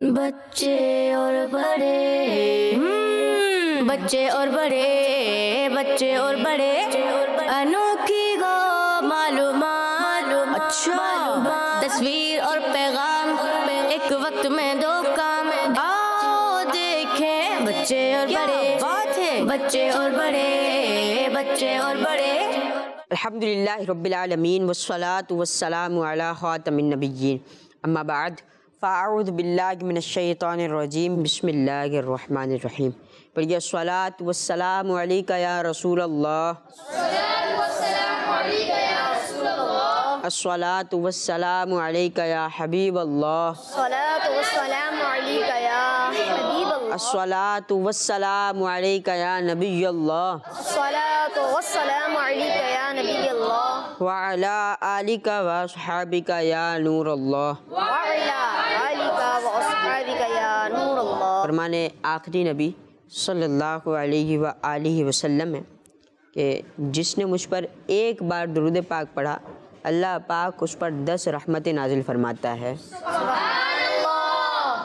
بچے اور بڑے، بچے اور بڑے، بچے اور بڑے، انوکھی گو معلومات، اچھا تصویر اور پیغام، ایک وقت میں دو کام، آؤ دیکھیں بچے اور بڑے، بات ہے بچے اور بڑے، بچے اور بڑے۔ الحمدللہ رب العالمین والصلاة والسلام علی خاتم النبیین، اما بعد فاعوذ باللہ من الشیطان الرجیم، بسم اللہ الرحمن الرحیم۔ پڑھیے الصلاة والسلام علیکہ یا رسول اللہ، الصلاة والسلام علیکہ یا حبیب اللہ، الصلاۃ والسلام علیکہ یا حبیب اللہ، الصلاة والسلام علیکہ یا نبی اللہ، الصلاۃ والسلام علیکہ یا نبی اللہ، وعلی آلک واصحابک یا نور اللہ۔ وعلی آلک واصحابک یا نور اللہ۔ فرمان آخری نبی صلی اللہ علیہ وآلہ وسلم ہے کہ جس نے مجھ پر ایک بار درود پاک پڑھا، اللہ پاک اس پر 10 رحمتیں نازل فرماتا ہے۔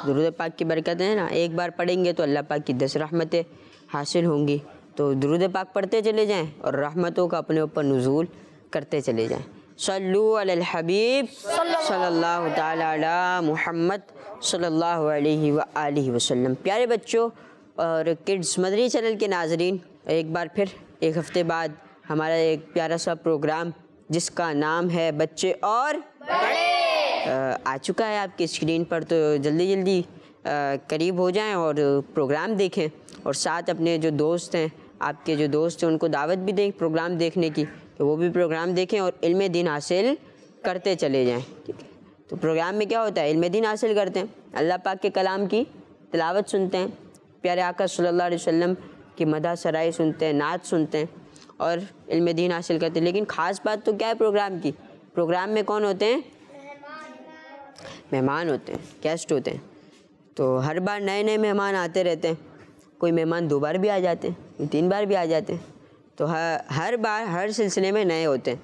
درود پاک کی برکتیں ہیں نا، ایک بار پڑھیں گے تو اللہ پاک کی 10 رحمتیں حاصل ہوں گی، تو درود پاک پڑھتے چلے جائیں اور رحمتوں کا اپنے اوپر نزول کرتے چلے جائیں۔ صلو علی الحبیب صلی اللہ تعالی علی محمد صلی اللہ علیہ وآلہ وسلم۔ پیارے بچوں اور کڈز مدنی چینل کے ناظرین، ایک بار پھر ایک ہفتے بعد ہمارا ایک پیارا سا پروگرام جس کا نام ہے بچے اور بڑے آ چکا ہے آپ کی اسکرین پر، تو جلدی جلدی قریب ہو جائیں اور پروگرام دیکھیں، اور ساتھ اپنے جو دوست ہیں، آپ کے جو دوست ہیں، ان کو دعوت بھی دیں پروگرام دیکھنے کی، کہ وہ بھی پروگرام دیکھیں اور علم دین حاصل کرتے چلے جائیں۔ ٹھیک ہے، تو پروگرام میں کیا ہوتا ہے؟ علم دین حاصل کرتے ہیں، اللہ پاک کے کلام کی تلاوت سنتے ہیں، پیارے آقا صلی اللہ علیہ وسلم کی مدح سرائی سنتے ہیں، نعت سنتے ہیں اور علم دین حاصل کرتے ہیں۔ لیکن خاص بات تو کیا ہے پروگرام کی؟ پروگرام میں کون ہوتے ہیں؟ مہمان ہوتے ہیں، گیسٹ ہوتے ہیں۔ تو ہر بار نئے نئے مہمان آتے رہتے ہیں، کوئی مہمان 2 بار بھی آ جاتے ہیں، کوئی 3 بار بھی آ جاتے ہیں، تو ہر بار ہر سلسلے میں نئے ہوتے ہیں۔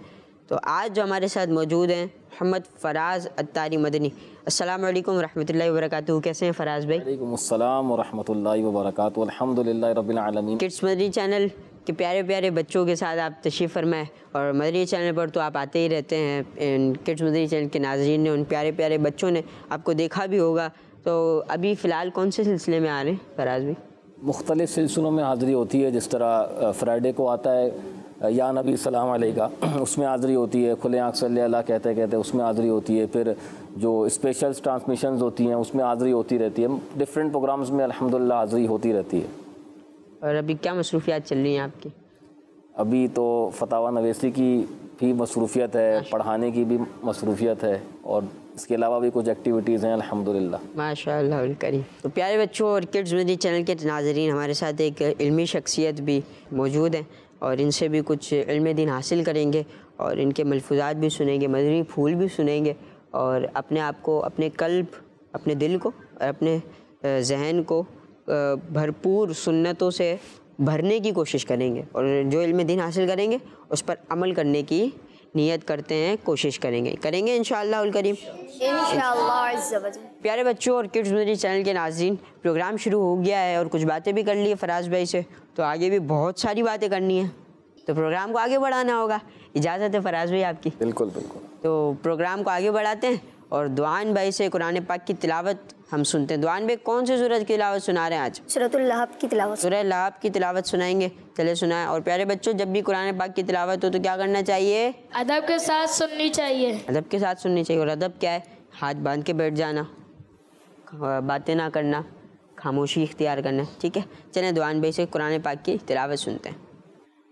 تو آج جو ہمارے ساتھ موجود ہیں محمد فراز اتاری مدنی۔ السلام علیکم ورحمۃ اللہ وبرکاتہ، کیسے ہیں فراز بھائی؟ وعلیکم السلام ورحمۃ اللہ وبرکاتہ، الحمدللہ رب العالمین۔ کڈس مدنی چینل کے پیارے پیارے بچوں کے ساتھ آپ تشریف فرمائیں، اور مدنی چینل پر تو آپ آتے ہی رہتے ہیں، کڈس مدنی چینل کے ناظرین نے، ان پیارے پیارے بچوں نے آپ کو دیکھا بھی ہوگا۔ تو ابھی فی الحال کون سے سلسلے میں آ رہے ہیں فراز بھائی؟ مختلف سلسلوں میں حاضری ہوتی ہے، جس طرح فرائیڈے کو آتا ہے یا نبی السلام علیکہ، اس میں حاضری ہوتی ہے، کھلے آنکھ صلی اللہ کہتے کہتے اس میں حاضری ہوتی ہے، پھر جو اسپیشل ٹرانسمیشنز ہوتی ہیں اس میں حاضری ہوتی رہتی ہے، ڈفرینٹ پروگرامز میں الحمدللہ حاضری ہوتی رہتی ہے۔ اور ابھی کیا مصروفیات چل رہی ہیں آپ کی؟ ابھی تو فتاوی نویسی کی بھی مصروفیت ہے، پڑھانے کی بھی مصروفیت ہے، اور اس کے علاوہ بھی کچھ ایکٹیویٹیز ہیں الحمدللہ۔ ماشاء اللہ الکریم۔ تو پیارے بچوں اور کڈز مدنی چینل کے ناظرین، ہمارے ساتھ ایک علمی شخصیت بھی موجود ہیں، اور ان سے بھی کچھ علم دین حاصل کریں گے، اور ان کے ملفوظات بھی سنیں گے، مدنی پھول بھی سنیں گے، اور اپنے آپ کو، اپنے قلب، اپنے دل کو اور اپنے ذہن کو بھرپور سنتوں سے بھرنے کی کوشش کریں گے، اور جو علم دین حاصل کریں گے اس پر عمل کرنے کی نیت کرتے ہیں، کوشش کریں گے انشاءاللہ الکریم، انشاءاللہ عز و جل۔ پیارے بچوں اور کڈز مدنی چینل کے ناظرین، پروگرام شروع ہو گیا ہے اور کچھ باتیں بھی کر لی ہے فراز بھائی سے، تو آگے بھی بہت ساری باتیں کرنی ہیں، تو پروگرام کو آگے بڑھانا ہوگا۔ اجازت ہے فراز بھائی آپ کی؟ بالکل بالکل۔ تو پروگرام کو آگے بڑھاتے ہیں اور دعان بھائی سے قرآن پاک کی تلاوت ہم سنتے ہیں۔ دعان بھائی کون سی سورت کی تلاوت سنا رہے ہیں آج؟ سورۃ اللہب کی تلاوت۔ سورہ لہب کی تلاوت سنائیں گے، چلے سنائیں۔ اور پیارے بچوں، جب بھی قرآن پاک کی تلاوت ہو تو کیا کرنا چاہیے؟ ادب کے ساتھ سننی چاہیے۔ ادب کے ساتھ سننی چاہیے، اور ادب کیا ہے؟ ہاتھ باندھ کے بیٹھ جانا، باتیں نہ کرنا، خاموشی اختیار کرنا، ٹھیک ہے؟ چلیں دعان بھائی سے قرآن پاک کی تلاوت سنتے ہیں۔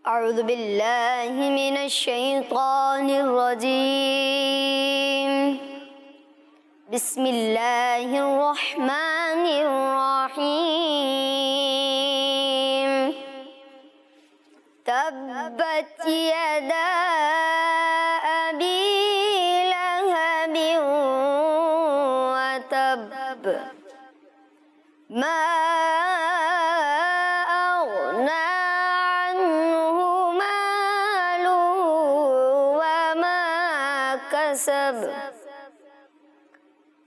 اعوذ باللہ من الشیطان الرجیم، بسم اللہ الرحمن الرحیم، تبت یدا ابی لہب وتب، ما اغنی عنہ مالہ وما کسب،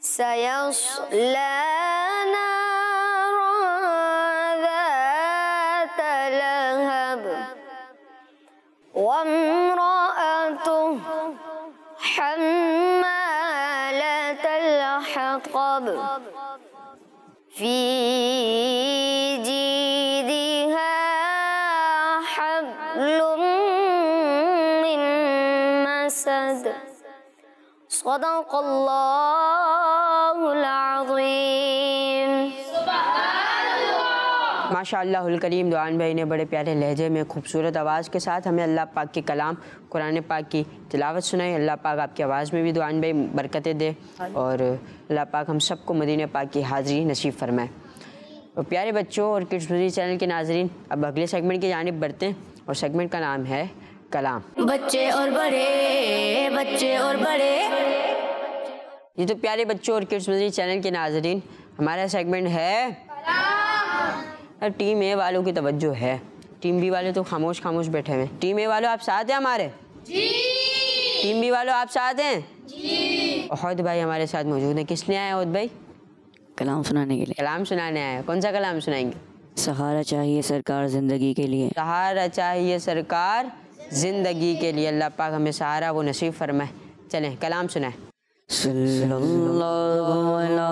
سیصلی فی جیدہا حبل من مسد صدق اللہ العظیم۔ ماشاء اللہ الکریم دعان بھائی نے بڑے پیارے لہجے میں خوبصورت آواز کے ساتھ ہمیں اللہ پاک کے کلام قرآن پاک کی تلاوت سنائی۔ اللہ پاک آپ کی آواز میں بھی دعان بھائی برکتیں دے اور اللہ پاک ہم سب کو مدینہ پاک کی حاضری نصیب فرمائے۔ اور پیارے بچوں اور کڈس میوزک چینل کے ناظرین، اب اگلے سیگمنٹ کی جانب بڑھتے ہیں اور سیگمنٹ کا نام ہے کلام۔ بچے اور بڑے، بچے اور بڑے۔ یہ تو پیارے بچوں اور کڈس میوزک چینل کے ناظرین، ہمارا سیگمنٹ ہے ٹیم اے والوں کی توجہ ہے، ٹیم بی والے تو خاموش خاموش بیٹھے ہوئے ہیں۔ ٹیم اے والوں آپ ساتھ ہیں ہمارے؟ جی۔ ٹیم بی والوں آپ ساتھ ہیں؟ جی۔ عہد بھائی ہمارے ساتھ موجود ہیں۔ کس لیے آئے عہد بھائی؟ کلام سنانے کے لیے۔ کلام سنانے آئے ہیں۔ کون سا کلام سنائیں گے؟ سہارا چاہیے سرکار زندگی کے لیے۔ سہارا چاہیے سرکار زندگی کے لیے، اللہ پاک ہمیں سہارا وہ نصیب فرمائے۔ چلیں کلام سنائیں۔ صلی اللہ علی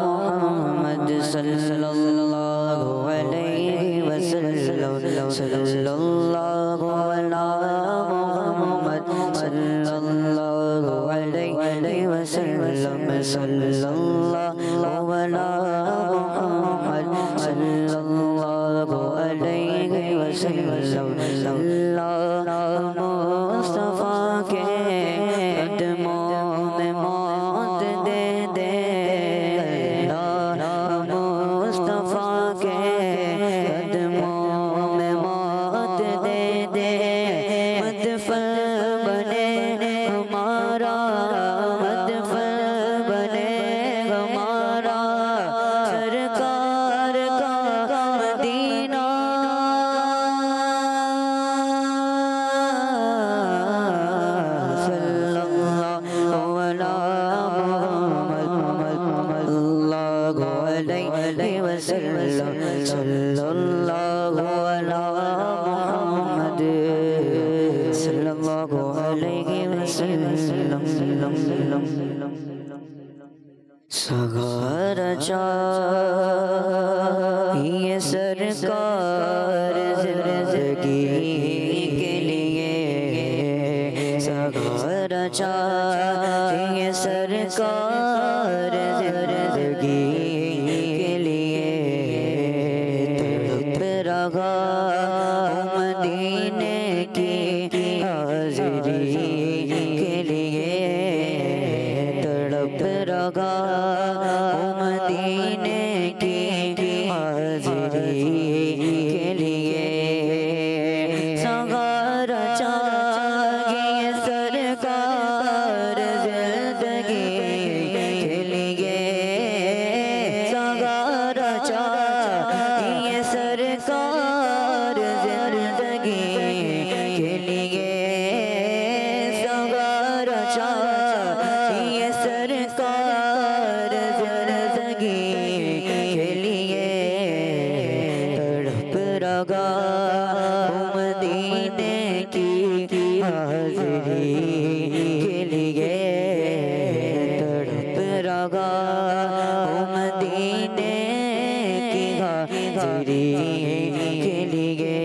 محمد صلی اللہ علیہ وسلم، صلی اللہ علی محمد صلی اللہ علیہ وسلم، صلی اللہ علی محمد صلی اللہ علیہ وسلم۔ اللہ مصطفیٰ کے قدموں میں موت دے دے، اللہ مصطفیٰ کے قدموں میں موت دے دے، مدفن بنے ہمارا، مدفن بنے ہمارا، سرکار کا مدینہ، صلی اللہ علی محمد اللہ علیہ وسلم، صلی اللہ علی محمد صلی اللہ علیہ وسلم۔ سہارا چاہیے سرکار زندگی کے لیے، سہارا چاہیے سرکار زندگی کے لیے، تڑپ رہا ہوں مدینے کی حاضری کے لیے، تڑپ رہا ہوں مدینے کی حاضری کے لیے، سہارا چاہیے سرکار زندگی کے لیے، سہارا چاہیے سرکار زندگی کے لیے، سہارا چاہیے سرکار زندگی کے لیے، تڑپ رہا ہوں مدینے کی حاضری کے لیے، تڑپ رہا ہوں مدینے کی حاضری کے لیے،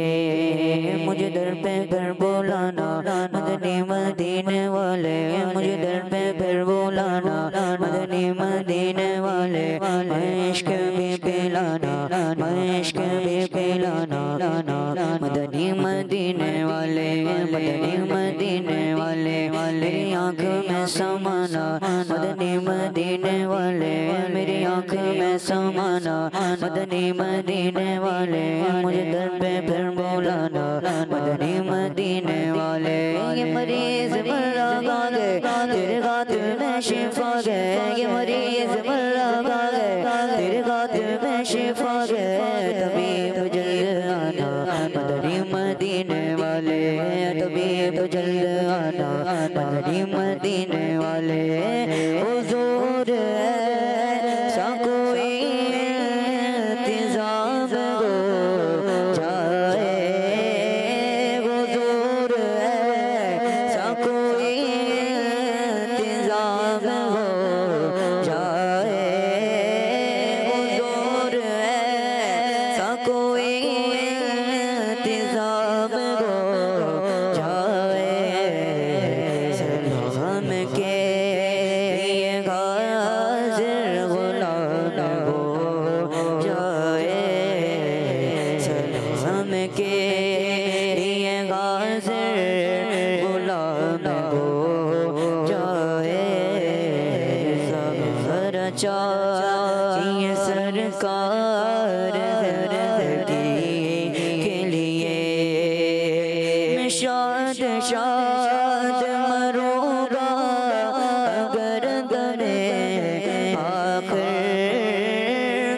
مجھے در پہ پھر بولانا مدنی مدینے والے، مجھے در پہ پھر بولانا مدنی مدینے والے، عشق بھی پلانا، عشق بھی پلانا، مدنی مدینے والے، مدنی مدینے والے، میری آنکھ میں سمانا، مدنی مدینے والے، میری آنکھ میں سمانا، مدنی مدینے والے، مجھے در پہ پھر بولانا مدنی مدینے والے، یہ مریض مرا گئے تیرے خاطر میں شفا گئے، یہ مریض مرا گئے تیرے خاطر میں شفا گئے، طبیب جلد آنا مدنی مدینے والے، طبیب جلد آنا مدنی مدینے والے، حضور ایسا کوئی انتظام ہو جائے، حضور ایسا کوئی انتظام ہو جائے، سرکار زندگی کے لیے میں شاد شاد مروں گا اگر درے آخر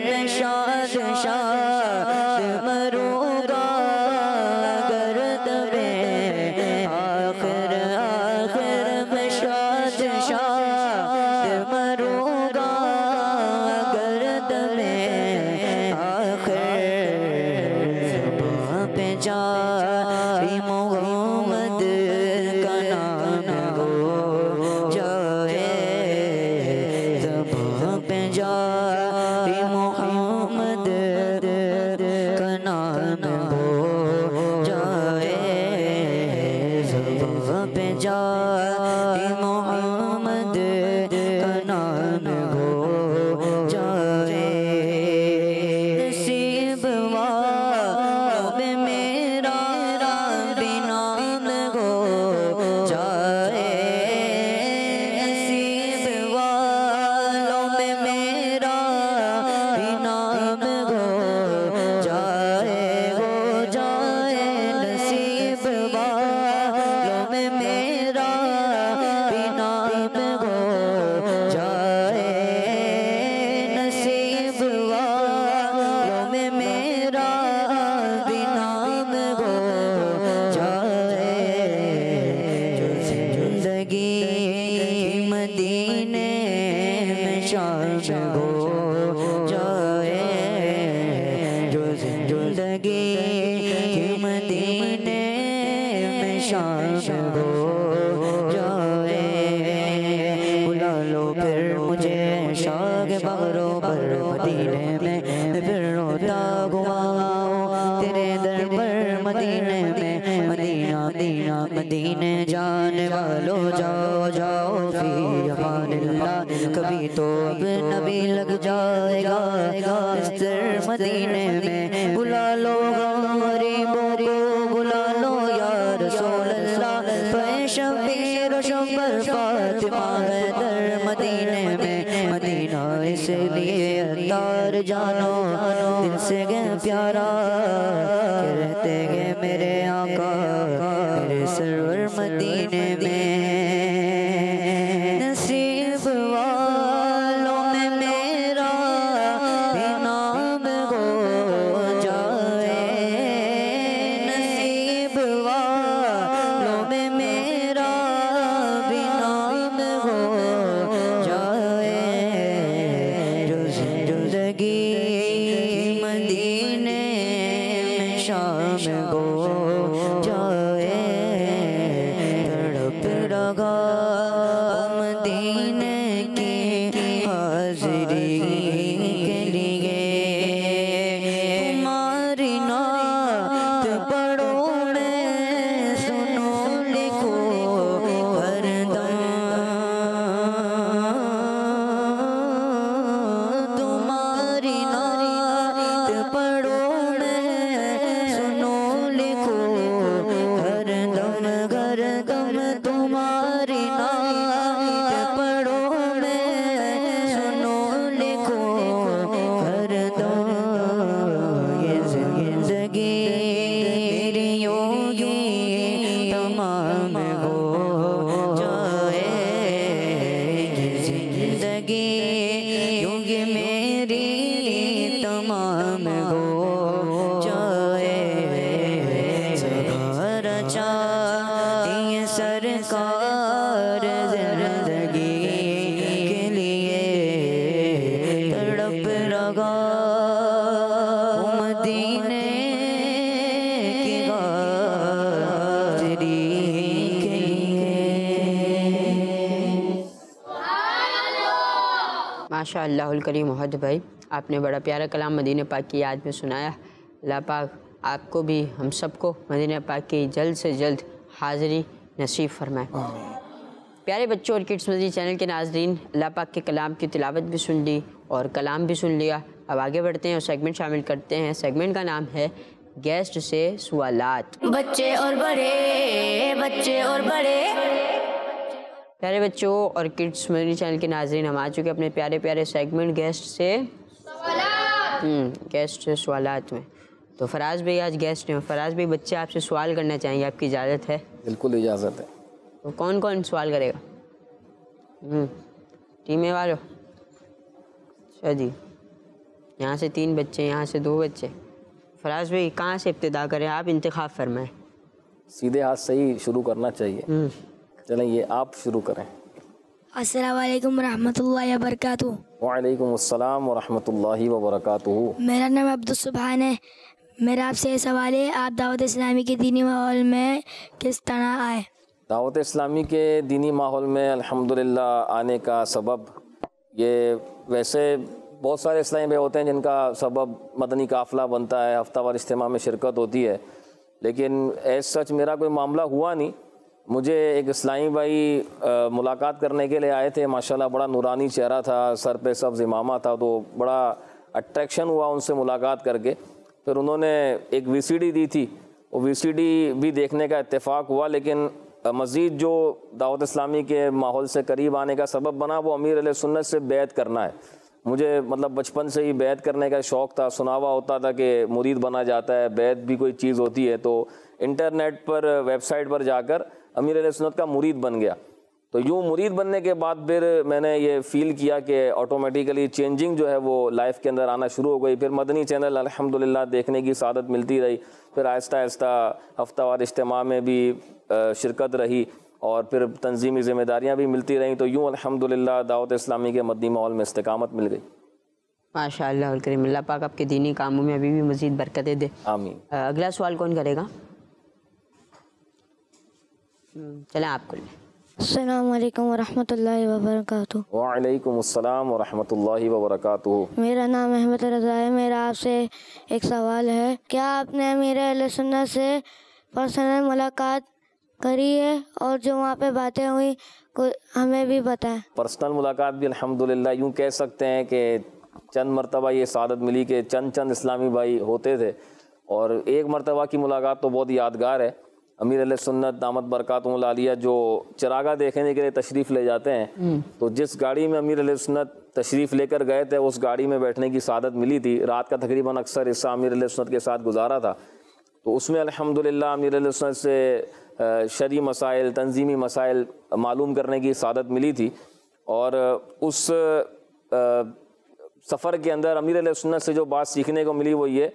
میں شاد شاد مروں گا اگر درے آخر آخر میں شاد شاد مروں گا اگر درے آخر زباں پہ جاری محمد کا نام ہو جائے زباں پہ جاری محمد کا نام ہو جائے زباں پہ جاری محمد کا نام ہو جائے نصیب والوں میں میرا بھی نام ہو جائے نصیب والوں میں میرا بھی نام ہو جائے نصیب والوں میں میرا بھی نام ہو جائے نصیب والوں میں میرا بھی نام ہو جائے جو زندگی مدینے میں شامل ہو جائے جو زندگی مدینے میں شامل ہو جائے بلا لو پھر مجھے شاگ بغرو پر مدینے میں پھر روتا گواؤں تیرے در پر مدینے میں مدینہ مدینہ مدینے جانے والو جاؤ جاؤ فی امان اللہ کبھی تو اب نبی لگ جائے گا مستر مدینے میں بلا لو غریبوں کو بلا لو یا رسول اللہ پہ شبیر و شبر فاطمہ ہے در مدینے میں مدینہ اس لیے اتار جانو دل سے گئے پیارا کہتے گئے میرے آقا میرے سرور مدینے میں نصیب والوں میں میرا بھی نام ہو جائے نصیب والوں میں میرا بھی نام ہو جائے جو زندگی مدینے میں شامل ہو جائے تڑپ رہا مدینے کی حاضری کے لیے تمہاری نعت پڑھو میں سنو لکھو ہر دم تمہاری نعت پڑھو میں سنو لکھو ہر دم تمہاری نعت پڑھو میں سنو لکھو ہر دم یہ زندگی میری یوں تمام ہو جائے یہ زندگی یوں میری تمام ہو جائے سبحان چاہیے سرکار زندگی کے لیے تڑپ رہا مدینے کی حاضری کے لیے ماشاء اللہ الکریم وحد بھائی آپ نے بڑا پیارا کلام مدینہ پاک کی یاد میں سنایا اللہ پاک آپ کو بھی ہم سب کو مدینہ پاک کی جلد سے جلد حاضری نصیب فرمائے پیارے بچوں اور کڈس مدنی چینل کے ناظرین اللہ پاک کے کلام کی تلاوت بھی سن لی اور کلام بھی سن لیا اب آگے بڑھتے ہیں اور سیگمنٹ شامل کرتے ہیں سیگمنٹ کا نام ہے گیسٹ سے سوالات بچے اور بڑے پیارے بچوں اور کڈس مدنی چینل کے ناظرین ہم آ چکے اپنے پیارے پیارے سیگمنٹ گیسٹ سے سوالات گیسٹ سوالات میں تو فراز بھائی آج گیسٹ ہیں. فراز بھائی بچے آپ سے سوال کرنا چاہیں گے, آپ کی اجازت ہے؟ بالکل اجازت ہے. تو کون کون سوال کرے گا؟ ٹیم اے والو. اچھا جی, یہاں سے 3 بچے, یہاں سے 2 بچے. فراز بھائی کہاں سے ابتدا کریں, آپ انتخاب فرمائیں. سیدھے ہاتھ سے ہی شروع کرنا چاہیے. چلیں یہ آپ شروع کریں. السلام علیکم ورحمۃ اللہ وبرکاتہ. وعلیکم السلام ورحمۃ اللہ وبرکاتہ. میرا نام عبدالسبحان ہے. میرا آپ سے یہ سوال ہے, آپ دعوت اسلامی کے دینی ماحول میں کس طرح آئے؟ دعوت اسلامی کے دینی ماحول میں الحمدللہ آنے کا سبب, یہ ویسے بہت سارے اسلامی بھائی ہوتے ہیں جن کا سبب مدنی قافلہ بنتا ہے, ہفتہ وار اجتماع میں شرکت ہوتی ہے, لیکن ایز سچ میرا کوئی معاملہ ہوا نہیں. مجھے ایک اسلامی بھائی ملاقات کرنے کے لیے آئے تھے, ماشاءاللہ بڑا نورانی چہرہ تھا, سر پہ سبز امامہ تھا, تو بڑا اٹریکشن ہوا ان سے ملاقات کر کے. پھر انہوں نے ایک VCD دی تھی, وہ VCD بھی دیکھنے کا اتفاق ہوا, لیکن مزید جو دعوت اسلامی کے ماحول سے قریب آنے کا سبب بنا وہ امیر علیہ سنت سے بیعت کرنا ہے. مجھے مطلب بچپن سے ہی بیعت کرنے کا شوق تھا, سنا ہوا ہوتا تھا کہ مرید بنا جاتا ہے, بیعت بھی کوئی چیز ہوتی ہے. تو انٹرنیٹ پر ویب سائٹ پر جا کر امیر علیہ سنت کا مرید بن گیا. تو یوں مرید بننے کے بعد پھر میں نے یہ فیل کیا کہ آٹومیٹیکلی چینجنگ جو ہے وہ لائف کے اندر آنا شروع ہو گئی. پھر مدنی چینل الحمدللہ دیکھنے کی سعادت ملتی رہی, پھر آہستہ آہستہ ہفتہ وار اجتماع میں بھی شرکت رہی, اور پھر تنظیمی ذمہ داریاں بھی ملتی رہیں. تو یوں الحمدللہ دعوت اسلامی کے مدنی ماحول میں استقامت مل گئی. ماشاء اللہ الکریم, اللہ پاک آپ کے دینی کاموں میں ابھی بھی مزید برکتیں دے. آمین. اگلا سوال کون کرے گا؟ چلیں آپ کو لیں. السلام علیکم ورحمۃ اللہ وبرکاتہ. وعلیکم السلام ورحمۃ اللہ وبرکاتہ. میرا نام احمد رضا ہے. میرا آپ سے ایک سوال ہے, کیا آپ نے امیر اہل سنت سے پرسنل ملاقات کری ہے, اور جو وہاں پہ باتیں ہوئی ہمیں بھی بتائیں. پرسنل ملاقات بھی الحمدللہ یوں کہہ سکتے ہیں کہ چند مرتبہ یہ سعادت ملی کہ چند اسلامی بھائی ہوتے تھے, اور ایک مرتبہ کی ملاقات تو بہت یادگار ہے. امیر علیہ سنت دامت برکاتہم العالیہ جو چراغاں دیکھنے کے لیے تشریف لے جاتے ہیں, تو جس گاڑی میں امیر علیہ سنت تشریف لے کر گئے تھے اس گاڑی میں بیٹھنے کی سعادت ملی تھی. رات کا تقریباً اکثر حصہ امیر علیہ سنت کے ساتھ گزارا تھا. تو اس میں الحمدللہ امیر علیہ سنت سے شرعی مسائل, تنظیمی مسائل معلوم کرنے کی سعادت ملی تھی. اور اس سفر کے اندر امیر علیہ سنت سے جو بات سیکھنے کو ملی وہ یہ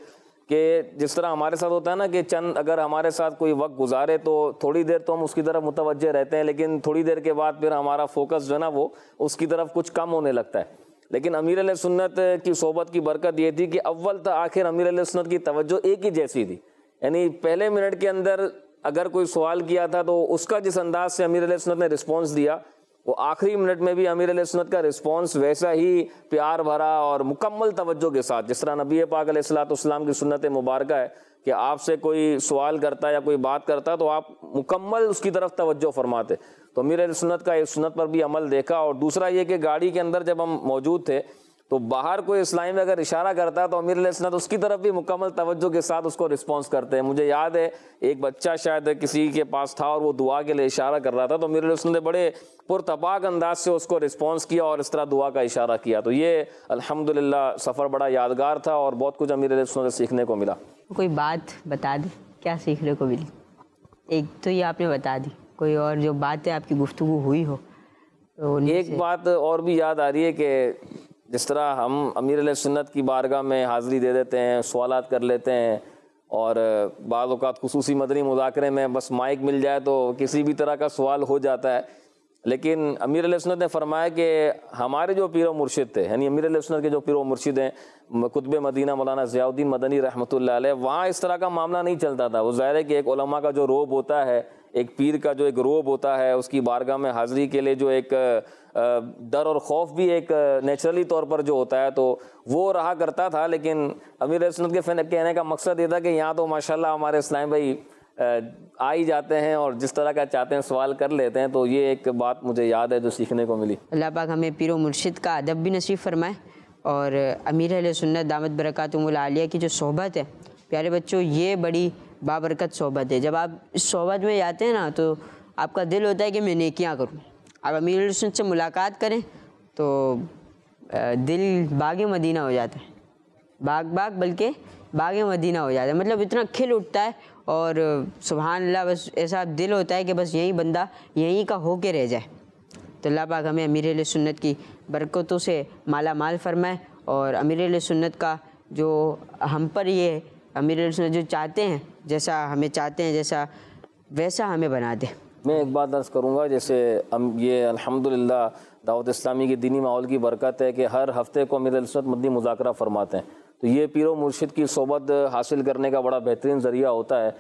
کہ جس طرح ہمارے ساتھ ہوتا ہے نا کہ چند اگر ہمارے ساتھ کوئی وقت گزارے تو تھوڑی دیر تو ہم اس کی طرف متوجہ رہتے ہیں, لیکن تھوڑی دیر کے بعد پھر ہمارا فوکس جو ہے نا وہ اس کی طرف کچھ کم ہونے لگتا ہے. لیکن امیر علیہ سنت کی صحبت کی برکت یہ تھی کہ اول تا آخر امیر علیہ سنت کی توجہ ایک ہی جیسی تھی. یعنی پہلے منٹ کے اندر اگر کوئی سوال کیا تھا تو اس کا جس انداز سے امیر علیہ سنت نے رسپانس دیا, وہ آخری منٹ میں بھی امیر علیہ سنت کا رسپانس ویسا ہی پیار بھرا اور مکمل توجہ کے ساتھ, جس طرح نبی پاک علیہ الصلوۃ والسلام کی سنت مبارکہ ہے کہ آپ سے کوئی سوال کرتا ہے یا کوئی بات کرتا ہے تو آپ مکمل اس کی طرف توجہ فرماتے. تو امیر علیہ سنت کا اس سنت پر بھی عمل دیکھا. اور دوسرا یہ کہ گاڑی کے اندر جب ہم موجود تھے تو باہر کوئی اسلامی میں اگر اشارہ کرتا ہے تو امیر علیہ سنت اس کی طرف بھی مکمل توجہ کے ساتھ اس کو رسپانس کرتے ہیں. مجھے یاد ہے ایک بچہ شاید کسی کے پاس تھا اور وہ دعا کے لیے اشارہ کر رہا تھا, تو امیر علیہ سنت نے بڑے پرتپاک انداز سے اس کو رسپانس کیا اور اس طرح دعا کا اشارہ کیا. تو یہ الحمدللہ سفر بڑا یادگار تھا اور بہت کچھ امیر علیہ سنت سے سیکھنے کو ملا. کوئی بات بتا دیں کیا سیکھنے کو ملی؟ ایک تو یہ آپ نے بتا دی, کوئی اور جو باتیں آپ کی گفتگو ہوئی ہو؟ ایک بات اور بھی یاد آ رہی ہے کہ جس طرح ہم امیر علیہ سنت کی بارگاہ میں حاضری دے دیتے ہیں, سوالات کر لیتے ہیں, اور بعض اوقات خصوصی مدنی مذاکرے میں بس مائک مل جائے تو کسی بھی طرح کا سوال ہو جاتا ہے. لیکن امیر علیہ سنت نے فرمایا کہ ہمارے جو پیر و مرشد تھے, یعنی امیر علیہ سنت کے جو پیر و مرشد ہیں قطب مدینہ مولانا ضیاء الدین مدنی رحمۃ اللہ علیہ, وہاں اس طرح کا معاملہ نہیں چلتا تھا. وہ ظاہر ہے کہ ایک علماء کا جو روب ہوتا ہے, ایک پیر کا جو ایک روب ہوتا ہے, اس کی بارگاہ میں حاضری کے لیے جو ایک ڈر اور خوف بھی ایک نیچرلی طور پر جو ہوتا ہے تو وہ رہا کرتا تھا. لیکن امیر علیہ سنت کے کہنے کا مقصد یہ تھا کہ یہاں تو ماشاءاللہ ہمارے اسلامی بھائی آ ہی جاتے ہیں اور جس طرح کا چاہتے ہیں سوال کر لیتے ہیں. تو یہ ایک بات مجھے یاد ہے جو سیکھنے کو ملی. اللہ پاک ہمیں پیر و مرشد کا ادب بھی نصیب فرمائے, اور امیر علیہ سنت دامت برکاتہم العالیہ کی جو صحبت ہے پیارے بچوں, یہ بڑی بابرکت صحبت ہے. جب آپ اس صحبت میں جاتے ہیں نا تو آپ کا دل ہوتا ہے کہ میں نیکیاں کروں. آپ امیر علیہ سنت سے ملاقات کریں تو دل باغ مدینہ ہو جاتا ہے. باغ باغ بلکہ باغ مدینہ ہو جاتا ہے، مطلب اتنا کھل اٹھتا ہے اور سبحان اللہ، بس ایسا دل ہوتا ہے کہ بس یہی بندہ یہیں کا ہو کے رہ جائے۔ تو اللہ پاک ہمیں امیر اہل سنت کی برکتوں سے مالا مال فرمائے، اور امیر اہل سنت کا جو ہم پر یہ امیر اہل سنت جو چاہتے ہیں، جیسا ہمیں چاہتے ہیں جیسا ویسا ہمیں بنا دے۔ میں ایک بات عرض کروں گا، جیسے یہ الحمدللہ دعوت اسلامی کے دینی ماحول کی برکت ہے کہ ہر ہفتے کو امیر اہل سنت مدنی مذاکرہ فرماتے ہیں، تو یہ پیر و مرشد کی صحبت حاصل کرنے کا بڑا بہترین ذریعہ ہوتا ہے۔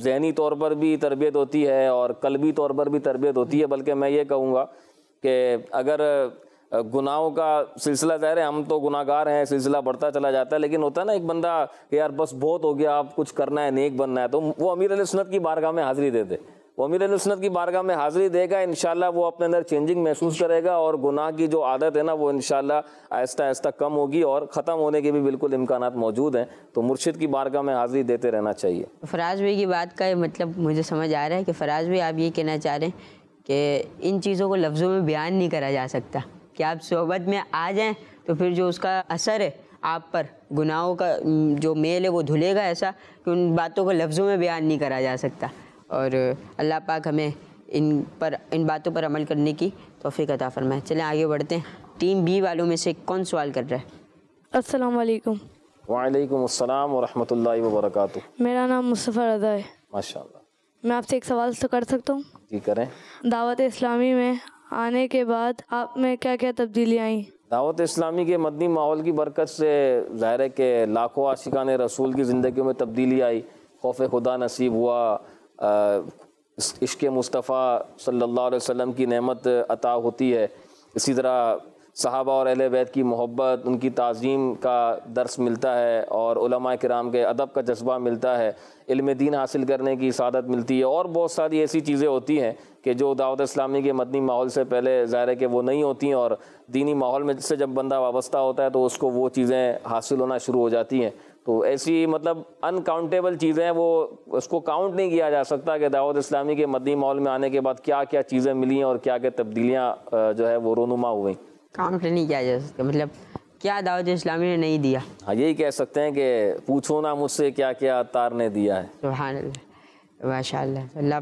ذہنی طور پر بھی تربیت ہوتی ہے اور قلبی طور پر بھی تربیت ہوتی ہے، بلکہ میں یہ کہوں گا کہ اگر گناہوں کا سلسلہ، ظاہر ہے ہم تو گناہ گار ہیں، سلسلہ بڑھتا چلا جاتا ہے، لیکن ہوتا ہے نا ایک بندہ کہ یار بس بہت ہو گیا، آپ کچھ کرنا ہے، نیک بننا ہے، تو وہ امیر اہل سنت کی بارگاہ میں حاضری دے دے۔ وہ امیر اہل سنت کی بارگاہ میں حاضری دے گا، انشاءاللہ وہ اپنے اندر چینجنگ محسوس کرے گا، اور گناہ کی جو عادت ہے نا وہ انشاءاللہ آہستہ آہستہ کم ہوگی، اور ختم ہونے کے بھی بالکل امکانات موجود ہیں۔ تو مرشد کی بارگاہ میں حاضری دیتے رہنا چاہیے۔ فراز بھائی کی بات کا مطلب مجھے سمجھ آ رہا ہے کہ فراز بھائی آپ یہ کہنا چاہ رہے ہیں کہ ان چیزوں کو لفظوں میں بیان نہیں کرا جا سکتا، کہ آپ صحبت میں آ جائیں تو پھر جو اس کا اثر ہے آپ پر، گناہوں کا جو میل ہے وہ دھلے گا، ایسا کہ ان باتوں کو لفظوں میں بیان نہیں کرا جا سکتا۔ اور اللہ پاک ہمیں ان باتوں پر عمل کرنے کی توفیق عطا فرمائے۔ چلیں آگے بڑھتے ہیں۔ ٹیم بی والوں میں سے کون سوال کر رہا ہے؟ السلام علیکم۔ وعلیکم السلام ورحمۃ اللہ وبرکاتہ۔ میرا نام مصطفیٰ رضا ہے۔ ماشاء اللہ۔ میں آپ سے ایک سوال تو کر سکتا ہوں؟ جی کریں۔ دعوت اسلامی میں آنے کے بعد آپ میں کیا کیا تبدیلیاں آئیں؟ دعوت اسلامی کے مدنی ماحول کی برکت سے ظاہر ہے کہ لاکھوں عاشقان رسول کی زندگیوں میں تبدیلی آئی، خوف خدا نصیب ہوا، عشق مصطفیٰ صلی اللہ علیہ وسلم کی نعمت عطا ہوتی ہے، اسی طرح صحابہ اور اہل بیت کی محبت، ان کی تعظیم کا درس ملتا ہے، اور علماء کرام کے ادب کا جذبہ ملتا ہے، علم دین حاصل کرنے کی سعادت ملتی ہے، اور بہت ساری ایسی چیزیں ہوتی ہیں کہ جو دعوت اسلامی کے مدنی ماحول سے پہلے ظاہر ہے کہ وہ نہیں ہوتی ہیں، اور دینی ماحول میں سے جب بندہ وابستہ ہوتا ہے تو اس کو وہ چیزیں حاصل ہونا شروع ہو جاتی ہیں۔ تو ایسی مطلب انکاؤنٹیبل چیزیں ہیں، وہ اس کو کاؤنٹ نہیں کیا جا سکتا کہ دعوت اسلامی کے مدنی ماحول میں آنے کے بعد کیا کیا چیزیں ملی ہیں اور کیا کیا تبدیلیاں جو ہے وہ رونما ہوئیں۔ کاؤنٹ نہیں کیا جا سکتا، مطلب کیا دعوت اسلامی نے نہیں دیا۔ ہاں یہی کہہ سکتے ہیں کہ پوچھو نا مجھ سے کیا کیا عطار نے دیا ہے۔ سبحان اللہ، ماشاء اللہ۔ اللہ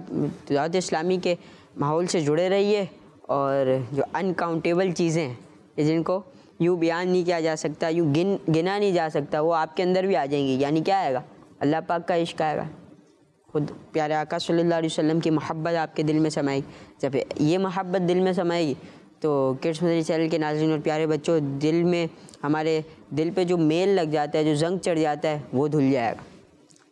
دعوت اسلامی کے ماحول سے جڑے رہیے، اور جو انکاؤنٹیبل چیزیں ہیں جن کو یوں بیان نہیں کیا جا سکتا، یوں گنا نہیں جا سکتا، وہ آپ کے اندر بھی آ جائیں گی۔ یعنی کیا آئے گا؟ اللہ پاک کا عشق آئے گا، خود پیارے آقا صلی اللہ علیہ وسلم کی محبت آپ کے دل میں سمائے گی۔ جب یہ محبت دل میں سمائے گی تو کڈس مدنی چینل کے ناظرین اور پیارے بچوں، دل میں ہمارے دل پہ جو میل لگ جاتا ہے، جو زنگ چڑھ جاتا ہے، وہ دھل جائے گا۔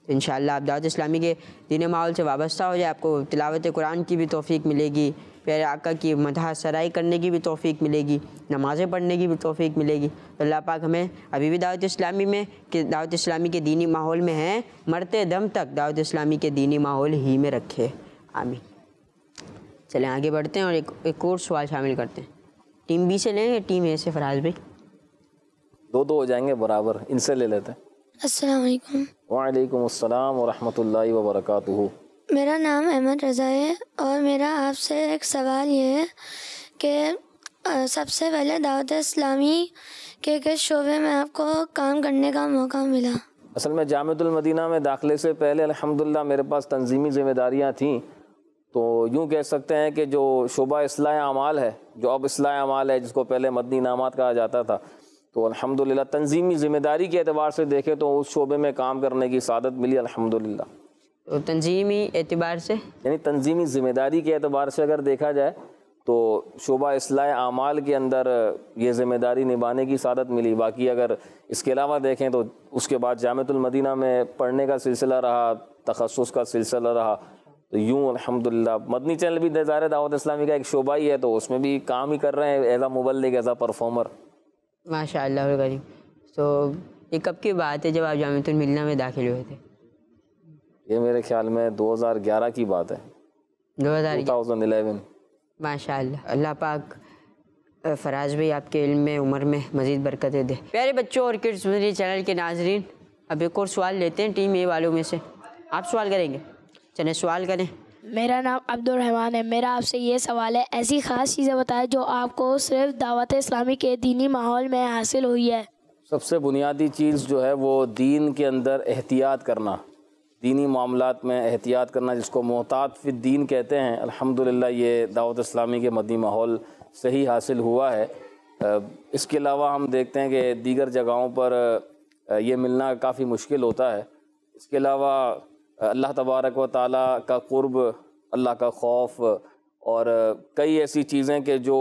تو انشاءاللہ آپ دعوت اسلامی کے دینی ماحول سے وابستہ ہو جائے، آپ کو تلاوت قرآن کی بھی توفیق ملے گی، پیارے آقا کی مدح سرائی کرنے کی بھی توفیق ملے گی، نمازیں پڑھنے کی بھی توفیق ملے گی۔ تو اللہ پاک ہمیں ابھی بھی دعوت اسلامی میں کہ دعوت اسلامی کے دینی ماحول میں ہیں، مرتے دم تک دعوت اسلامی کے دینی ماحول ہی میں رکھے، آمین۔ چلیں آگے بڑھتے ہیں اور ایک اور سوال شامل کرتے ہیں۔ ٹیم بی سے لیں یا ٹیم اے سے فراز بھائی؟ دو ہو جائیں گے برابر، ان سے لے لیتے ہیں۔ السلام علیکم۔ وعلیکم السلام ورحمۃ اللہ وبرکاتہ۔ میرا نام احمد رضا ہے، اور میرا آپ سے ایک سوال یہ ہے کہ سب سے پہلے دعوت اسلامی کے کس شعبے میں آپ کو کام کرنے کا موقع ملا؟ اصل میں جامعۃ المدینہ میں داخلے سے پہلے الحمدللہ میرے پاس تنظیمی ذمہ داریاں تھیں، تو یوں کہہ سکتے ہیں کہ جو شعبہ اصلاح اعمال ہے، جو اب اصلاح اعمال ہے، جس کو پہلے مدنی انعامات کہا جاتا تھا، تو الحمدللہ تنظیمی ذمہ داری کے اعتبار سے دیکھیں تو اس شعبے میں کام کرنے کی سعادت ملی الحمدللہ۔ تو تنظیمی اعتبار سے یعنی تنظیمی ذمہ داری کے اعتبار سے اگر دیکھا جائے تو شعبہ اصلاح اعمال کے اندر یہ ذمہ داری نبھانے کی سعادت ملی۔ باقی اگر اس کے علاوہ دیکھیں تو اس کے بعد جامعۃ المدینہ میں پڑھنے کا سلسلہ رہا، تخصص کا سلسلہ رہا، تو یوں الحمدللہ مدنی چینل بھی ظاہر دعوت اسلامی کا ایک شعبہ ہی ہے، تو اس میں بھی کام ہی کر رہے ہیں ایز اے مبلغ، ایز اے پرفارمر۔ ماشاء اللہ کریم۔ تو یہ کب کی بات ہے جب آپ جامعۃ المدینہ میں داخل ہوئے تھے؟ یہ میرے خیال میں 2011 کی بات ہے، 2011۔ ماشاء اللہ۔ اللہ پاک فراز بھائی آپ کے علم میں، عمر میں مزید برکتیں دے۔ پیارے بچوں اور کڈس مدنی چینل کے ناظرین، اب ایک اور سوال لیتے ہیں ٹیم اے والوں میں سے۔ آپ سوال کریں گے؟ چلیں سوال کریں۔ میرا نام عبد الرحمن ہے۔ میرا آپ سے یہ سوال ہے، ایسی خاص چیزیں بتائیں جو آپ کو صرف دعوت اسلامی کے دینی ماحول میں حاصل ہوئی ہے۔ سب سے بنیادی چیز جو ہے وہ دین کے اندر احتیاط کرنا، دینی معاملات میں احتیاط کرنا، جس کو محتاط فی الدین کہتے ہیں۔ الحمدللہ یہ دعوت اسلامی کے مدنی ماحول سے ہی حاصل ہوا ہے۔ اس کے علاوہ ہم دیکھتے ہیں کہ دیگر جگہوں پر یہ ملنا کافی مشکل ہوتا ہے۔ اس کے علاوہ اللہ تبارک و تعالیٰ کا قرب، اللہ کا خوف اور کئی ایسی چیزیں کہ جو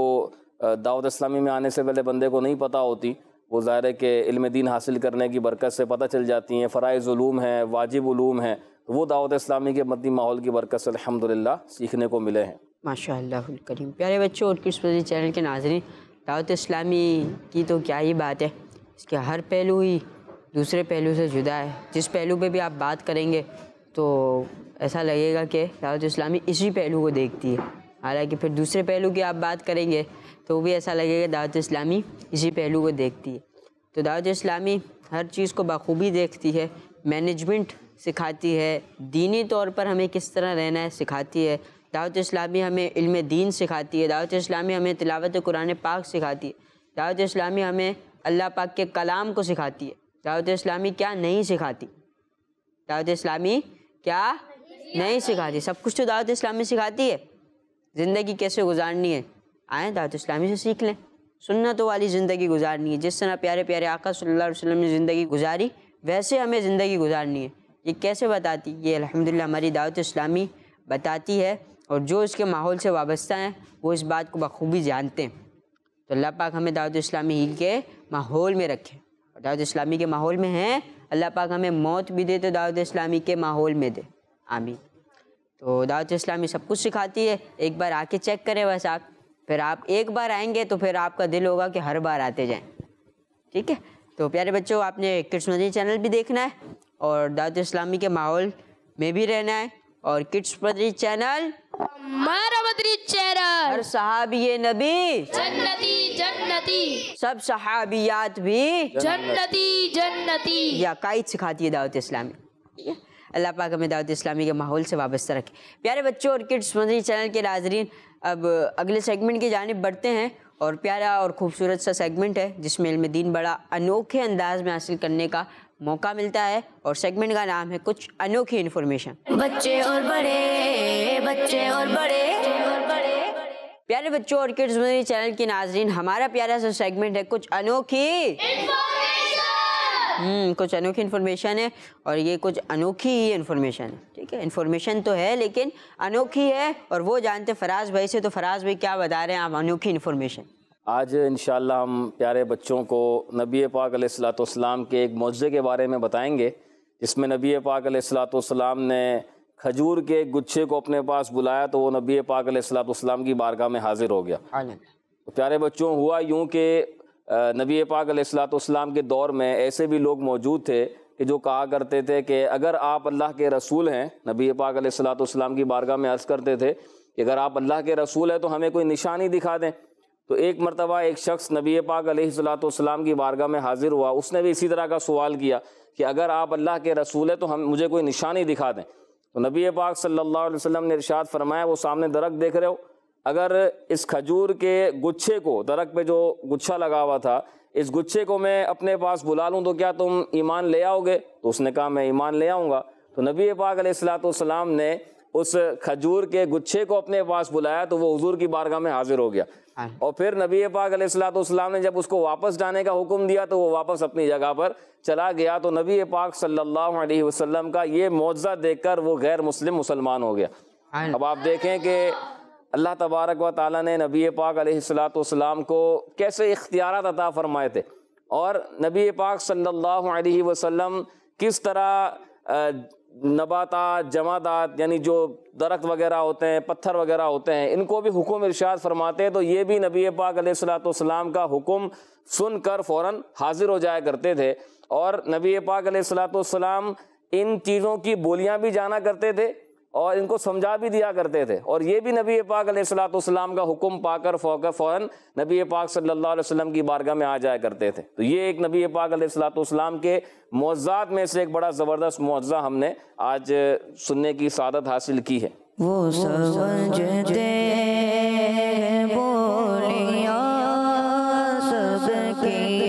دعوت اسلامی میں آنے سے پہلے بندے کو نہیں پتہ ہوتی، وہ ظاہر ہے کہ علم دین حاصل کرنے کی برکت سے پتہ چل جاتی ہیں۔ فرائض علوم ہیں، واجب علوم ہیں، وہ دعوت اسلامی کے مدنی ماحول کی برکت سے الحمدللہ سیکھنے کو ملے ہیں۔ ماشاء اللہ الکریم۔ پیارے بچوں اور کڈس مدنی چینل کے ناظرین، دعوت اسلامی کی تو کیا ہی بات ہے، اس کے ہر پہلو ہی دوسرے پہلو سے جدا ہے۔ جس پہلو پہ بھی آپ بات کریں گے تو ایسا لگے گا کہ دعوت اسلامی اسی پہلو کو دیکھتی ہے، حالانکہ پھر دوسرے پہلو کی آپ بات کریں گے تو وہ بھی ایسا لگے گا دعوت اسلامی اسی پہلو کو دیکھتی ہے۔ تو دعوت اسلامی ہر چیز کو بخوبی دیکھتی ہے، مینجمنٹ سکھاتی ہے، دینی طور پر ہمیں کس طرح رہنا ہے سکھاتی ہے۔ دعوت اسلامی ہمیں علم دین سکھاتی ہے، دعوت اسلامی ہمیں تلاوت قرآن پاک سکھاتی ہے، دعوت اسلامی ہمیں اللہ پاک کے کلام کو سکھاتی ہے۔ دعوت اسلامی کیا نہیں سکھاتی؟ دعوت اسلامی کیا نہیں سکھاتی؟ سب کچھ تو دعوت اسلامی سکھاتی ہے۔ زندگی کیسے گزارنی ہے آئیں دعوت اسلامی سے سیکھ لیں۔ سنتوں والی زندگی گزارنی ہے، جس طرح پیارے پیارے آقا صلی اللہ علیہ وسلم نے زندگی گزاری ویسے ہمیں زندگی گزارنی ہے۔ یہ کیسے بتاتی؟ یہ الحمدللہ ہماری دعوت اسلامی بتاتی ہے، اور جو اس کے ماحول سے وابستہ ہیں وہ اس بات کو بخوبی جانتے ہیں۔ تو اللہ پاک ہمیں دعوت اسلامی ہی کے ماحول میں رکھے، اور دعوت اسلامی کے ماحول میں ہیں، اللہ پاک ہمیں موت بھی دے تو دعوت اسلامی کے ماحول میں دے، آمین۔ تو دعوت اسلامی سب کچھ سکھاتی ہے، ایک بار آ کے چیک کریں بس آپ، پھر آپ ایک بار آئیں گے تو پھر آپ کا دل ہوگا کہ ہر بار آتے جائیں، ٹھیک ہے۔ تو پیارے بچوں، آپ نے کڈس مدنی چینل بھی دیکھنا ہے اور دعوت اسلامی کے ماحول میں بھی رہنا ہے، اور کڈس مدنی چینل ہمارا مدنی چینل، ہر صحابی نبی جنتی جنتی، سب صحابیات بھی جنتی جنتی۔ یہ عقائد سکھاتی ہے دعوت اسلامی، ٹھیک ہے۔ اللہ پاک ہمیں دعوت اسلامی کے ماحول سے وابستہ رکھے۔ پیارے بچوں اور کڈس مدنی چینل کے ناظرین، اب اگلے سیگمنٹ کی جانب بڑھتے ہیں، اور پیارا اور خوبصورت سا سیگمنٹ ہے جس میں علم دین بڑا انوکھے انداز میں حاصل کرنے کا موقع ملتا ہے، اور سیگمنٹ کا نام ہے کچھ انوکھی انفارمیشن۔ بچے اور بڑے، بچے اور بڑے، پیارے بچوں اور کڈس مدنی چینل کے ناظرین، ہمارا پیارا سا سیگمنٹ ہے کچھ انوکھی کچھ انوکھی انفارمیشن ہے، اور یہ کچھ انوکھی ہی انفارمیشن ہے، ٹھیک ہے۔ انفارمیشن تو ہے لیکن انوکھی ہے، اور وہ جانتے فراز بھائی سے۔ تو فراز بھائی کیا بتا رہے ہیں آپ انوکھی انفارمیشن؟ آج انشاءاللہ ہم پیارے بچوں کو نبی پاک علیہ الصلوۃ والسلام کے ایک معجزے کے بارے میں بتائیں گے، جس میں نبی پاک علیہ الصلوۃ والسلام نے کھجور کے گچھے کو اپنے پاس بلایا تو وہ نبی پاک علیہ الصلوۃ والسلام کی بارگاہ میں حاضر ہو گیا۔ تو پیارے بچوں، ہوا یوں کہ نبی پاک علیہ الصلوۃ والسلام کے دور میں ایسے بھی لوگ موجود تھے کہ جو کہا کرتے تھے کہ اگر آپ اللہ کے رسول ہیں، نبی پاک علیہ الصلوۃ والسلام کی بارگاہ میں عرض کرتے تھے کہ اگر آپ اللہ کے رسول ہیں تو ہمیں کوئی نشانی دکھا دیں۔ تو ایک مرتبہ ایک شخص نبی پاک علیہ الصلوۃ والسلام کی بارگاہ میں حاضر ہوا، اس نے بھی اسی طرح کا سوال کیا کہ اگر آپ اللہ کے رسول ہیں تو مجھے کوئی نشانی دکھا دیں۔ تو نبی پاک صلی اللہ علیہ وسلم نے ارشاد فرمایا، وہ سامنے درخت دیکھ رہے ہو، اگر اس کھجور کے گچھے کو، درخت پہ جو گچھا لگا ہوا تھا، اس گچھے کو میں اپنے پاس بلا لوں تو کیا تم ایمان لے آؤ گے؟ تو اس نے کہا میں ایمان لے آؤں گا۔ تو نبی پاک علیہ الصلوۃ والسلام نے اس کھجور کے گچھے کو اپنے پاس بلایا تو وہ حضور کی بارگاہ میں حاضر ہو گیا، اور پھر نبی پاک علیہ الصلوۃ والسلام نے جب اس کو واپس جانے کا حکم دیا تو وہ واپس اپنی جگہ پر چلا گیا۔ تو نبی پاک صلی اللہ علیہ وسلم کا یہ معجزہ دیکھ کر وہ غیر مسلم مسلمان ہو گیا۔ اب آپ دیکھیں کہ اللہ تبارک و تعالیٰ نے نبی پاک علیہ الصلوۃ والسلام کو کیسے اختیارات عطا فرمائے تھے، اور نبی پاک صلی اللہ علیہ وسلم کس طرح نباتات، جمادات، یعنی جو درخت وغیرہ ہوتے ہیں، پتھر وغیرہ ہوتے ہیں، ان کو بھی حکم ارشاد فرماتے ہیں، تو یہ بھی نبی پاک علیہ الصلوۃ والسلام کا حکم سن کر فوراً حاضر ہو جایا کرتے تھے۔ اور نبی پاک علیہ الصلوۃ والسلام ان چیزوں کی بولیاں بھی جانا کرتے تھے اور ان کو سمجھا بھی دیا کرتے تھے، اور یہ بھی نبی پاک علیہ الصلوۃ والسلام کا حکم پا کر فوراً نبی پاک صلی اللہ علیہ وسلم کی بارگاہ میں آ جایا کرتے تھے۔ تو یہ ایک نبی پاک علیہ الصلوۃ والسلام کے معجزات میں سے ایک بڑا زبردست معجزہ ہم نے آج سننے کی سعادت حاصل کی ہے۔ وہ سمجھتے بولیاں سب کی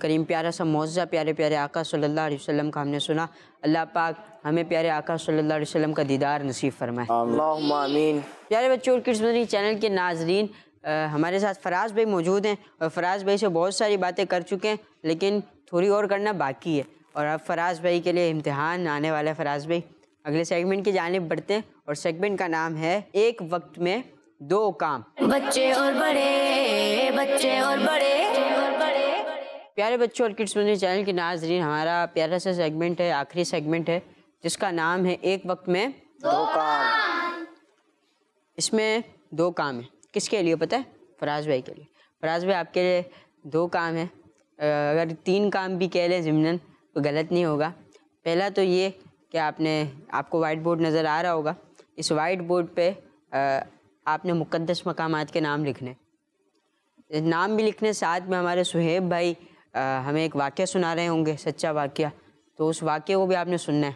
الکریم، پیارا سا معجزہ پیارے پیارے آقا صلی اللہ علیہ وسلم کا ہم نے سنا. اللہ پاک ہمیں پیارے آقا صلی اللہ علیہ وسلم کا دیدار نصیب فرمائے. اللہم آمین. پیارے بچوں اور کڈس مدنی چینل کے ناظرین، ہمارے ساتھ فراز بھائی موجود ہیں اور فراز بھائی سے بہت ساری باتیں کر چکے ہیں، لیکن تھوڑی اور کرنا باقی ہے. اور اب فراز بھائی کے لیے امتحان آنے والا ہے. فراز بھائی اگلے سیگمنٹ کی جانب بڑھتے ہیں اور سیگمنٹ کا نام ہے ایک وقت میں دو کام. بچے اور بڑے، بچے اور بڑے. پیارے بچوں اور کڈس مدنی چینل کے ناظرین، ہمارا پیارا سا سیگمنٹ ہے، آخری سیگمنٹ ہے، جس کا نام ہے ایک وقت میں دو کام. اس میں دو کام ہیں. کس کے لیے پتہ ہے؟ فراز بھائی کے لیے. فراز بھائی آپ کے لیے دو کام ہیں. اگر تین کام بھی کہہ لیں ضمناً تو غلط نہیں ہوگا. پہلا تو یہ کہ آپ کو وائٹ بورڈ نظر آ رہا ہوگا. اس وائٹ بورڈ پہ آپ نے مقدس مقامات کے نام لکھنے، نام بھی لکھنے، ساتھ میں ہمارے صہیب بھائی ہمیں ایک واقعہ سنا رہے ہوں گے، سچا واقعہ، تو اس واقعے کو بھی آپ نے سننا ہے.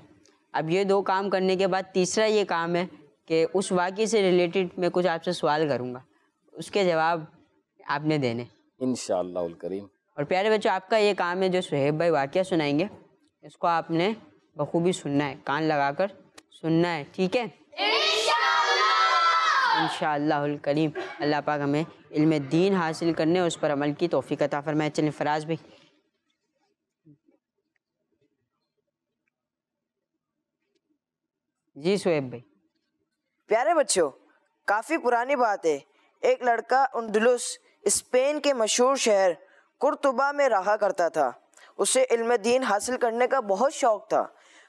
اب یہ دو کام کرنے کے بعد تیسرا یہ کام ہے کہ اس واقعے سے ریلیٹڈ میں کچھ آپ سے سوال کروں گا، اس کے جواب آپ نے دینے انشاءاللہ الکریم. اور پیارے بچوں آپ کا یہ کام ہے، جو صہیب بھائی واقعہ سنائیں گے اس کو آپ نے بخوبی سننا ہے، کان لگا کر سننا ہے. ٹھیک ہے؟ انشاءاللہ الکریم. اللہ پاک ہمیں علم دین حاصل کرنے اور اس پر عمل کی توفیق عطا فرمائے. چلیں فراز بھائی. جی صہیب بھائی. پیارے بچوں، کافی پرانی بات ہے. ایک لڑکا اندلس اسپین کے مشہور شہر قرطبہ میں رہا کرتا تھا. اسے علم دین حاصل کرنے کا بہت شوق تھا.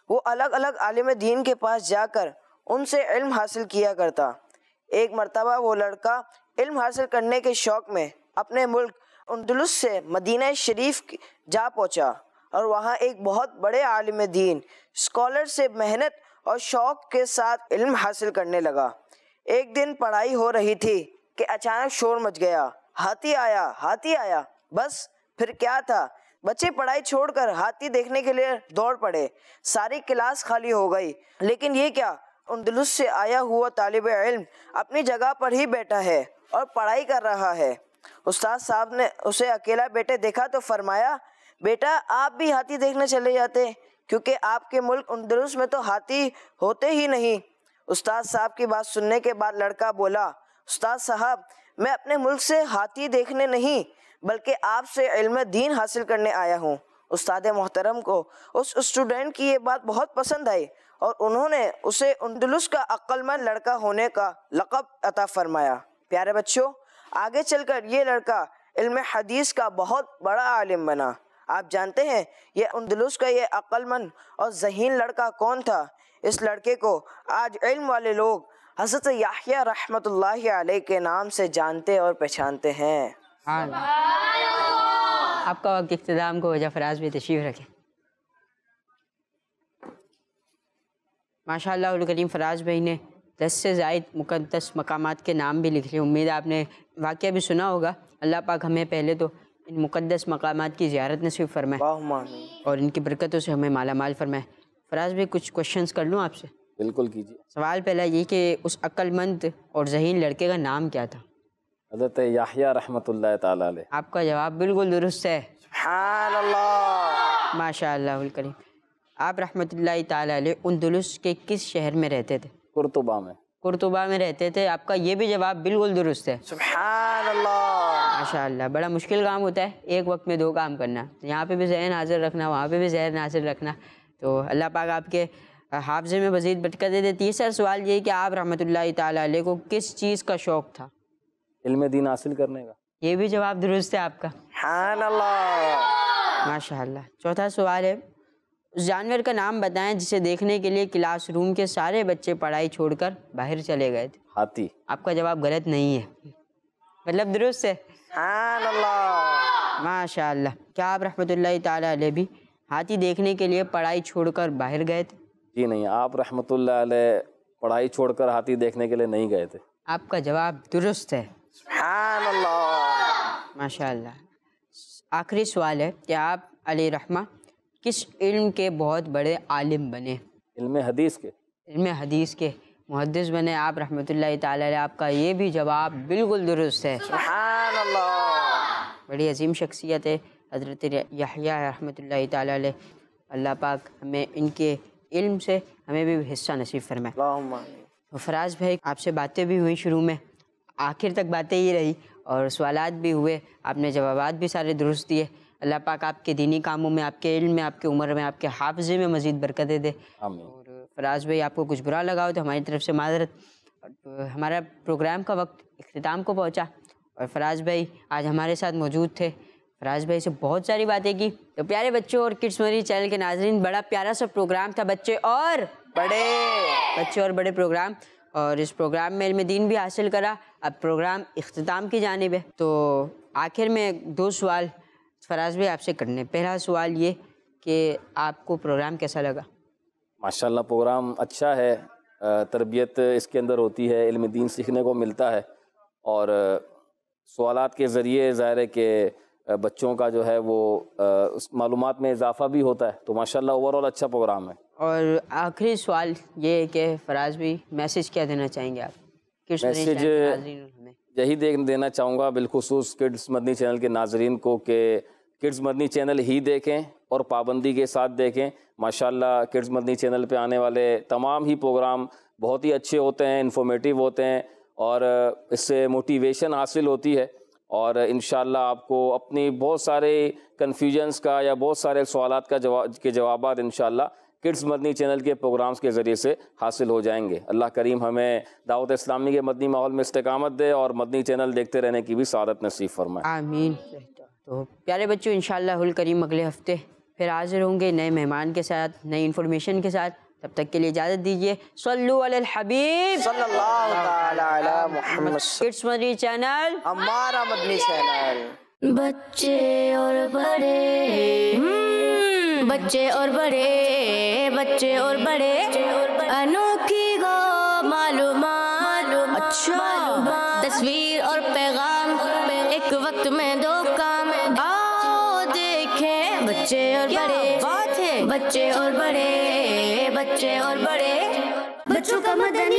وہ الگ الگ عالم دین کے پاس جا کر ان سے علم حاصل کیا کرتا. ایک مرتبہ وہ لڑکا علم حاصل کرنے کے شوق میں اپنے ملک اندلس سے مدینہ شریف جا پہنچا اور وہاں ایک بہت بڑے عالم دین اسکالر سے محنت اور شوق کے ساتھ علم حاصل کرنے لگا. ایک دن پڑھائی ہو رہی تھی کہ اچانک شور مچ گیا. ہاتھی آیا، ہاتھی آیا. بس پھر کیا تھا، بچے پڑھائی چھوڑ کر ہاتھی دیکھنے کے لیے دوڑ پڑے. ساری کلاس خالی ہو گئی. لیکن یہ کیا، اندلس سے آیا ہوا طالب علم اپنی جگہ پر ہی بیٹھا ہے اور پڑھائی کر رہا ہے. استاد صاحب نے اسے اکیلا بیٹھے دیکھا تو فرمایا، بیٹا آپ بھی ہاتھی دیکھنے چلے جاتے، کیونکہ آپ کے ملک اندلس میں تو ہاتھی ہوتے ہی نہیں. استاد صاحب کی بات سننے کے بعد لڑکا بولا، استاد صاحب میں اپنے ملک سے ہاتھی دیکھنے نہیں بلکہ آپ سے علم دین حاصل کرنے آیا ہوں. استاد محترم کو اس اسٹوڈنٹ کی یہ بات بہت پسند آئی اور انہوں نے اسے اندلس کا عقل مند لڑکا ہونے کا لقب عطا فرمایا. پیارے بچوں، آگے چل کر یہ لڑکا علم حدیث کا بہت بڑا عالم بنا. آپ جانتے ہیں یہ اندلس کا یہ عقل مند اور ذہین لڑکا کون تھا؟ اس لڑکے کو آج علم والے لوگ حضرت یحییٰ رحمۃ اللہ علیہ کے نام سے جانتے اور پہچانتے ہیں. آپ کا وقت اختتام کو وجہ فراز بھی تشریف رکھیں. ماشاء اللہ الکریم فراز بھائی نے 10 سے زائد مقدس مقامات کے نام بھی لکھ لیے. امید ہے آپ نے واقعہ بھی سنا ہوگا. اللہ پاک ہمیں پہلے تو ان مقدس مقامات کی زیارت نصیب فرمائے اور ان کی برکتوں سے ہمیں مالا مال فرمائے. فراز بھائی کچھ کوشچنس کر لوں آپ سے؟ بالکل کیجیے. سوال پہلا یہ کہ اس عقل مند اور ذہین لڑکے کا نام کیا تھا؟ حضرت یحییٰ رحمۃ اللہ تعالیٰ علیہ. آپ کا جواب بالکل درست ہے. سبحان اللہ. ماشاء اللہ الکریم. آپ رحمۃ اللہ تعالیٰ علیہ اندلس کے کس شہر میں رہتے تھے؟ قرطبہ میں. قرطبہ میں رہتے تھے. آپ کا یہ بھی جواب بالکل درست ہے. سبحان اللہ. ماشاء اللہ. بڑا مشکل کام ہوتا ہے ایک وقت میں دو کام کرنا. یہاں پہ بھی ذہن حاضر رکھنا، وہاں پہ بھی ذہن حاضر رکھنا. تو اللہ پاک آپ کے حافظے میں مزید برکت دے. تیسرا سوال یہ کہ آپ رحمۃ اللہ تعالیٰ علیہ کو کس چیز کا شوق تھا؟ علم دین حاصل کرنے کا. یہ بھی جواب درست ہے آپ کا. سبحان اللہ. ماشاء اللہ. چوتھا سوال ہے، اس جانور کا نام بتائیں جسے دیکھنے کے لیے کلاس روم کے سارے بچے پڑھائی چھوڑ کر باہر چلے گئے تھے. ہاتھی. آپ کا جواب غلط نہیں ہے، مطلب درست ہے. سبحان اللہ. ماشاء اللہ. کیا آپ رحمۃ اللہ تعالیٰ علیہ بھی ہاتھی دیکھنے کے لیے پڑھائی چھوڑ کر باہر گئے تھے؟ جی نہیں، آپ رحمۃ اللہ علیہ پڑھائی چھوڑ کر ہاتھی دیکھنے کے لیے نہیں گئے تھے. آپ کا جواب درست ہے. سبحان اللہ. ماشاء اللہ. آخری سوال ہے کہ آپ علیہ رحمہ کس علم کے بہت بڑے عالم بنے؟ علم حدیث کے. علم حدیث کے محدث بنے آپ رحمۃ اللہ تعالیٰ علیہ. آپ کا یہ بھی جواب بالکل درست ہے. سبحان اللہ. بڑی عظیم شخصیت ہے حضرت یحییٰ رحمۃ اللہ تعالیٰ علیہ، اللہ پاک ہمیں ان کے علم سے ہمیں بھی حصہ نصیب فرمائے۔ اللہم آمین۔ فراز بھائی، آپ سے باتیں بھی ہوئی شروع میں، آخر تک باتیں ہی رہی اور سوالات بھی ہوئے، آپ نے جوابات بھی سارے درست دیے۔ اللہ پاک آپ کے دینی کاموں میں، آپ کے علم میں، آپ کے عمر میں، آپ کے حافظے میں مزید برکتیں دے۔ آمین۔ اور فراز بھائی، آپ کو کچھ برا لگا ہو تو ہماری طرف سے معذرت۔ ہمارا پروگرام کا وقت اختتام کو پہنچا اور فراز بھائی آج ہمارے ساتھ موجود تھے۔ فراز بھائی سے بہت ساری باتیں کی۔ تو پیارے بچوں اور کڈس مدنی چینل کے ناظرین، بڑا پیارا سا پروگرام تھا، بچے اور بڑے پروگرام، اور اس پروگرام میں علم دین بھی حاصل کرا۔ اب پروگرام اختتام کی جانب ہے، تو آخر میں 2 سوال فراز بھائی آپ سے کرنے۔ پہلا سوال یہ کہ آپ کو پروگرام کیسا لگا؟ ماشاءاللہ پروگرام اچھا ہے، تربیت اس کے اندر ہوتی ہے، علم دین سیکھنے کو ملتا ہے، اور سوالات کے ذریعے ظاہر ہے کہ بچوں کا جو ہے وہ اس معلومات میں اضافہ بھی ہوتا ہے، تو ماشاءاللہ اوور آل اچھا پروگرام ہے۔ اور آخری سوال یہ ہے کہ فراز بھائی میسیج کیا دینا چاہیں گے آپ کڈس مدنی چینل کے ناظرین اور ہمیں؟ یہی دینا چاہوں گا بالخصوص کڈس مدنی چینل کے ناظرین کو کہ کڈس مدنی چینل ہی دیکھیں اور پابندی کے ساتھ دیکھیں۔ ماشاءاللہ کڈس مدنی چینل پہ آنے والے تمام ہی پروگرام بہت ہی اچھے ہوتے ہیں، انفارمیٹیو ہوتے ہیں، اور اس سے موٹیویشن حاصل ہوتی ہے، اور انشاءاللہ آپ کو اپنی بہت سارے کنفیوژنس کا یا بہت سارے سوالات کا جوابات انشاءاللہ کڈس مدنی چینل کے پروگرامز کے ذریعے سے حاصل ہو جائیں گے۔ اللہ کریم ہمیں دعوت اسلامی کے مدنی ماحول میں استقامت دے اور مدنی چینل دیکھتے رہنے کی بھی سعادت نصیب فرمائے۔ آمین۔ تو پیارے بچوں، انشاءاللہ الکریم اگلے ہفتے پھر حاضر ہوں گے نئے مہمان کے ساتھ، نئی انفارمیشن کے ساتھ۔ تب تک کے لیے اجازت دیجیے۔ صلو علی الحبیب صلی اللہ تعالی علی محمد۔ کڈس مدنی چینل، ہمارا مدنی چینل۔ بچے اور بڑے، بچے اور بڑے، بچے اور بڑے، انوکھی گو معلومات، اچھا تصویر اور پیغام، ایک وقت میں 2 کام، آؤ دیکھیں بچے اور بڑے، بات ہے بچے اور بڑے، بچے اور بڑے، بچوں کا مدنی